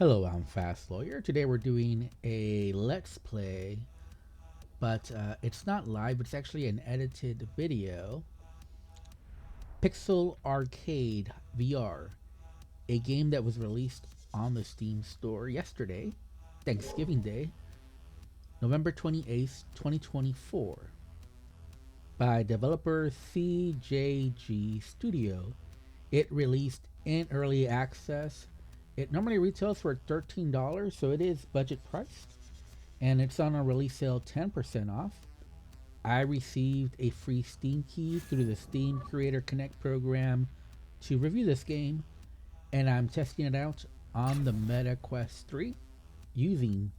Hello, I'm Fast Lawyer. Today we're doing a Let's Play, but it's not live, it's actually an edited video. Pixel Arcade VR, a game that was released on the Steam store yesterday, Thanksgiving Day, November 28th, 2024, by developer CJG Studio. It released in early access. It normally retails for $13, so it is budget priced, and it's on a release sale 10% off. I received a free Steam key through the Steam Creator Connect program to review this game, and I'm testing it out on the Meta Quest 3 using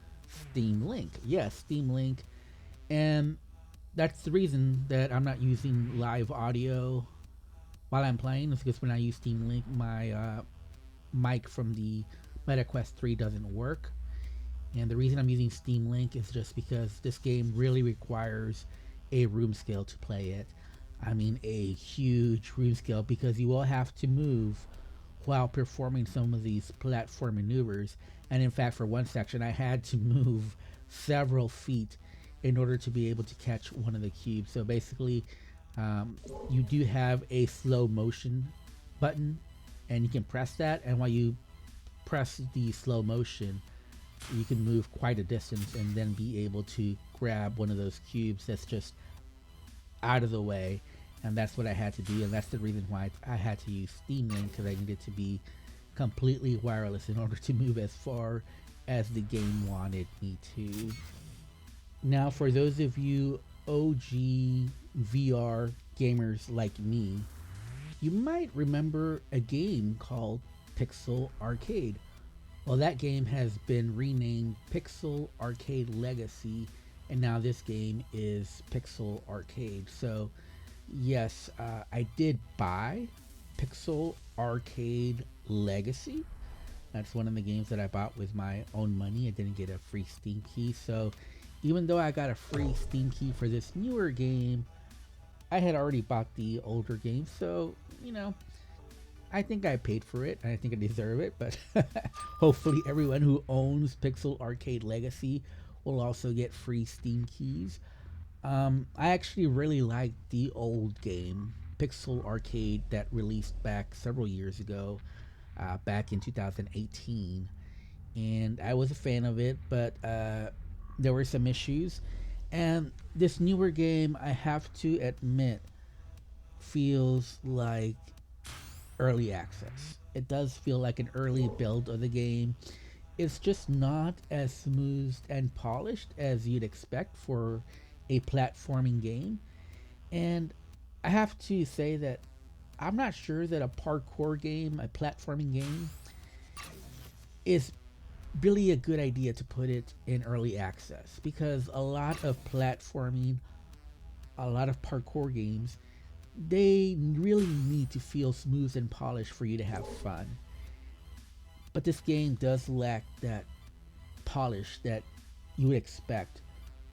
Steam Link. Yes, Steam Link. And that's the reason that I'm not using live audio while I'm playing, is because when I use Steam Link, my mic from the Meta Quest 3 doesn't work. And the reason I'm using Steam Link is just because this game really requires a room scale to play it. I mean, a huge room scale, because you will have to move while performing some of these platform maneuvers. And in fact, for one section, I had to move several feet in order to be able to catch one of the cubes. So basically, you do have a slow motion button, and you can press that, and while you press the slow motion, you can move quite a distance and then be able to grab one of those cubes that's just out of the way. And that's what I had to do, and that's the reason why I had to use Steam Link, because I needed to be completely wireless in order to move as far as the game wanted me to. Now, for those of you OG VR gamers like me, you might remember a game called Pixel Arcade. Well, that game has been renamed Pixel Arcade Legacy, and now this game is Pixel Arcade. So, yes, I did buy Pixel Arcade Legacy. That's one of the games that I bought with my own money. I didn't get a free Steam key. So, even though I got a free Steam key for this newer game, I had already bought the older game. So, I think I paid for it, and I think I deserve it, but hopefully everyone who owns Pixel Arcade Legacy will also get free Steam keys. I actually really liked the old game, Pixel Arcade, that released back several years ago, back in 2018, and I was a fan of it, but there were some issues, and this newer game, I have to admit, feels like early access. It does feel like an early build of the game. It's just not as smooth and polished as you'd expect for a platforming game. And I have to say that I'm not sure that a parkour game, a platforming game, is really a good idea to put it in early access, because a lot of platforming, a lot of parkour games, they really need to feel smooth and polished for you to have fun. But this game does lack that polish that you would expect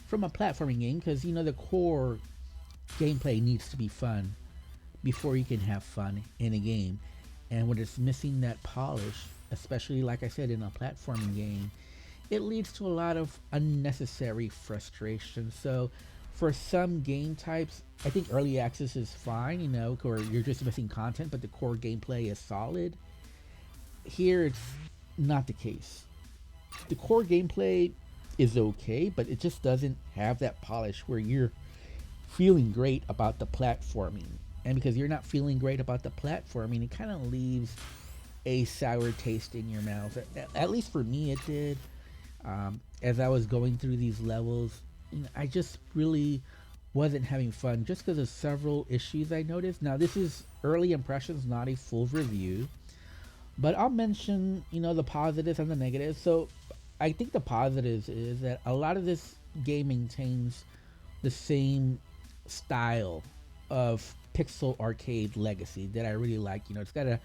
from a platforming game, because the core gameplay needs to be fun before you can have fun in a game. And when it's missing that polish, especially like I said in a platforming game, it leads to a lot of unnecessary frustration. So for some game types, I think early access is fine, or you're just missing content, but the core gameplay is solid. Here, it's not the case. The core gameplay is okay, but it just doesn't have that polish where you're feeling great about the platforming. And because you're not feeling great about the platforming, it kind of leaves a sour taste in your mouth. At least for me, it did. As I was going through these levels, I just really wasn't having fun, just because of several issues I noticed. Now, this is early impressions, not a full review, but I'll mention, the positives and the negatives. So I think the positives is that a lot of this game maintains the same style of Pixel Arcade Legacy that I really like. It's got a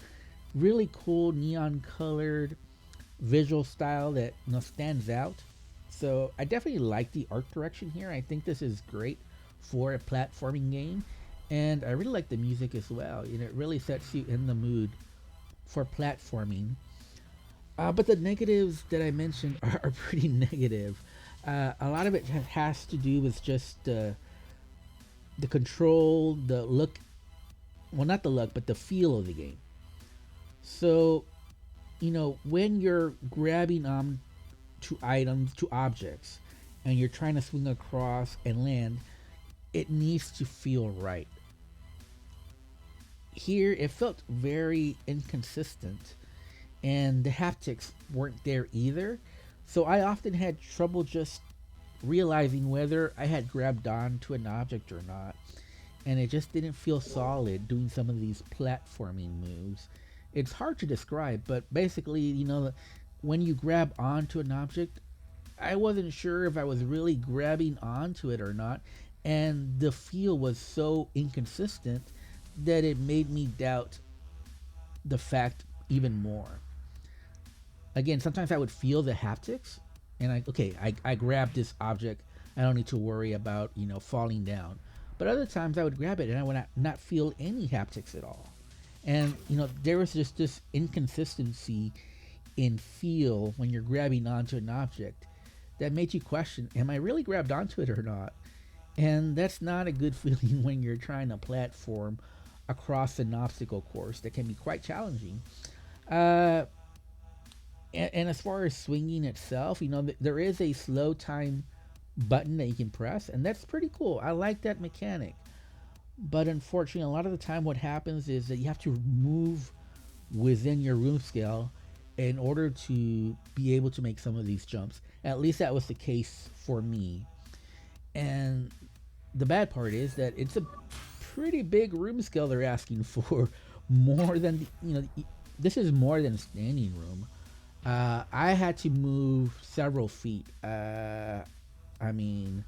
really cool neon colored visual style that stands out. So I definitely like the art direction here. I think this is great for a platforming game, and I really like the music as well. It really sets you in the mood for platforming. But the negatives that I mentioned are pretty negative. A lot of it has to do with just the control, the look, well, not the look, but the feel of the game. So, when you're grabbing to items, to objects, and you're trying to swing across and land, it needs to feel right. Here, it felt very inconsistent, and the haptics weren't there either. So I often had trouble just realizing whether I had grabbed on to an object or not, and it just didn't feel solid doing some of these platforming moves. It's hard to describe, but basically, when you grab onto an object, I wasn't sure if I was really grabbing onto it or not, and the feel was so inconsistent that it made me doubt the fact even more. Again, sometimes I would feel the haptics, and I grab this object. I don't need to worry about falling down. But other times I would grab it and I would not feel any haptics at all. And there was just this inconsistency in feel when you're grabbing onto an object that made you question, am I really grabbed onto it or not? And that's not a good feeling when you're trying to platform across an obstacle course that can be quite challenging. Uh, and as far as swinging itself, there is a slow time button that you can press, and that's pretty cool. I like that mechanic. But unfortunately, a lot of the time, what happens is that you have to move within your room scale in order to be able to make some of these jumps. At least that was the case for me. And the bad part is that it's a pretty big room scale they're asking for. More than, this is more than standing room. I had to move several feet. I mean,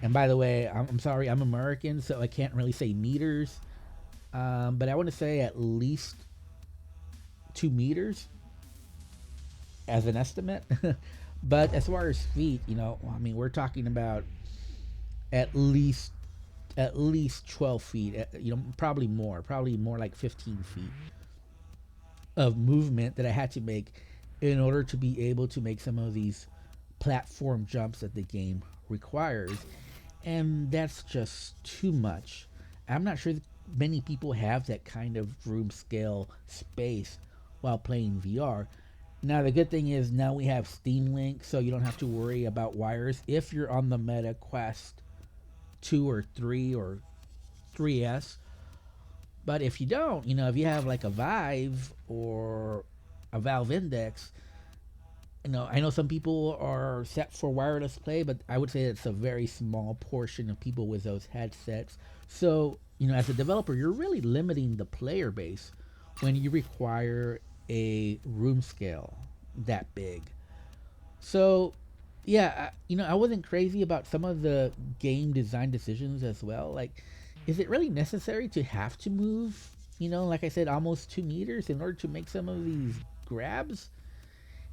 and by the way, I'm sorry, I'm American, so I can't really say meters. But I want to say at least 2 meters as an estimate. But as far as feet, I mean, we're talking about at least 12 feet. Probably more like 15 feet of movement that I had to make in order to be able to make some of these platform jumps that the game requires. And that's just too much. I'm not sure that many people have that kind of room scale space while playing VR. Now, the good thing is now we have Steam Link, so you don't have to worry about wires if you're on the Meta Quest 2 or 3 or 3S. But if you don't, if you have like a Vive or a Valve Index, I know some people are set for wireless play, but I would say it's a very small portion of people with those headsets. So, as a developer, you're really limiting the player base when you require a room scale that big. So, yeah, I wasn't crazy about some of the game design decisions as well. Like, is it really necessary to have to move, like I said, almost 2 meters in order to make some of these grabs?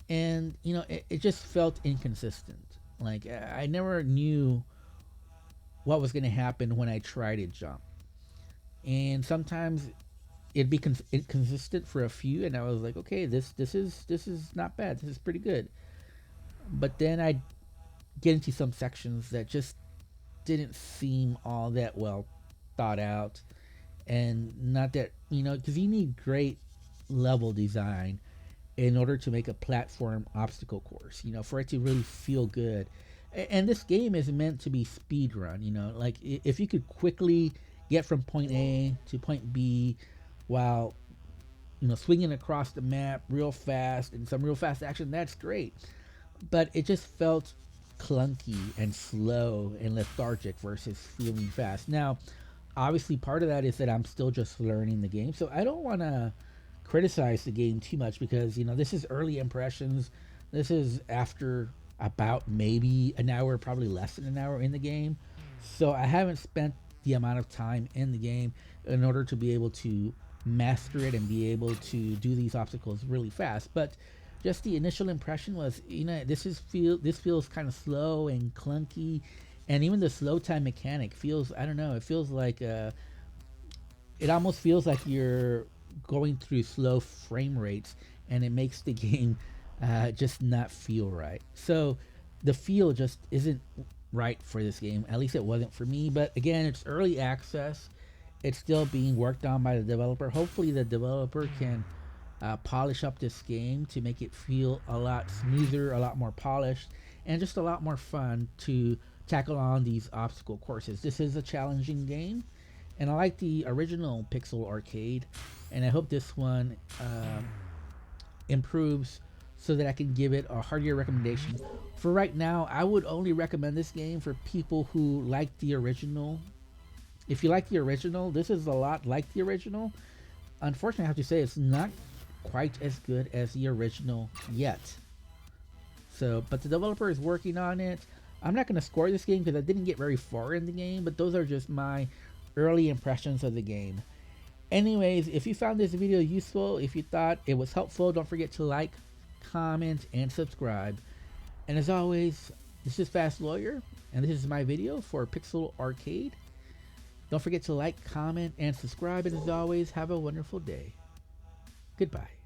And it just felt inconsistent. Like I never knew what was going to happen when I tried to jump, and sometimes it'd be inconsistent for a few, and I was like, okay, this is not bad. This is pretty good. But then I'd get into some sections that just didn't seem all that well thought out, and not that because you need great level design in order to make a platform obstacle course, for it to really feel good. And this game is meant to be speed run, like if you could quickly get from point A to point B while, swinging across the map real fast and some real fast action, that's great. But it just felt clunky and slow and lethargic versus feeling fast. Now, obviously, part of that is that I'm still just learning the game, so I don't want to criticize the game too much because this is early impressions. This is after about maybe an hour, probably less than an hour in the game. So I haven't spent the amount of time in the game in order to be able to master it and be able to do these obstacles really fast. But just the initial impression was, this feels kind of slow and clunky, and even the slow time mechanic feels, I don't know, it feels like it almost feels like you're going through slow frame rates, and it makes the game just not feel right. So the feel just isn't right for this game. At least it wasn't for me. But again, it's early access. It's still being worked on by the developer. Hopefully, the developer can polish up this game to make it feel a lot smoother, a lot more polished, and just a lot more fun to tackle on these obstacle courses. This is a challenging game, and I like the original Pixel Arcade, and I hope this one improves so that I can give it a heartier recommendation. For right now, I would only recommend this game for people who like the original. If you like the original, this is a lot like the original. Unfortunately, I have to say it's not quite as good as the original yet. So, but the developer is working on it. I'm not going to score this game because I didn't get very far in the game, but those are just my early impressions of the game. Anyways, if you found this video useful, if you thought it was helpful, don't forget to like, comment, and subscribe. And as always, this is Fast Lawyer, and this is my video for Pixel Arcade. Don't forget to like, comment, and subscribe, and as always, have a wonderful day. Goodbye.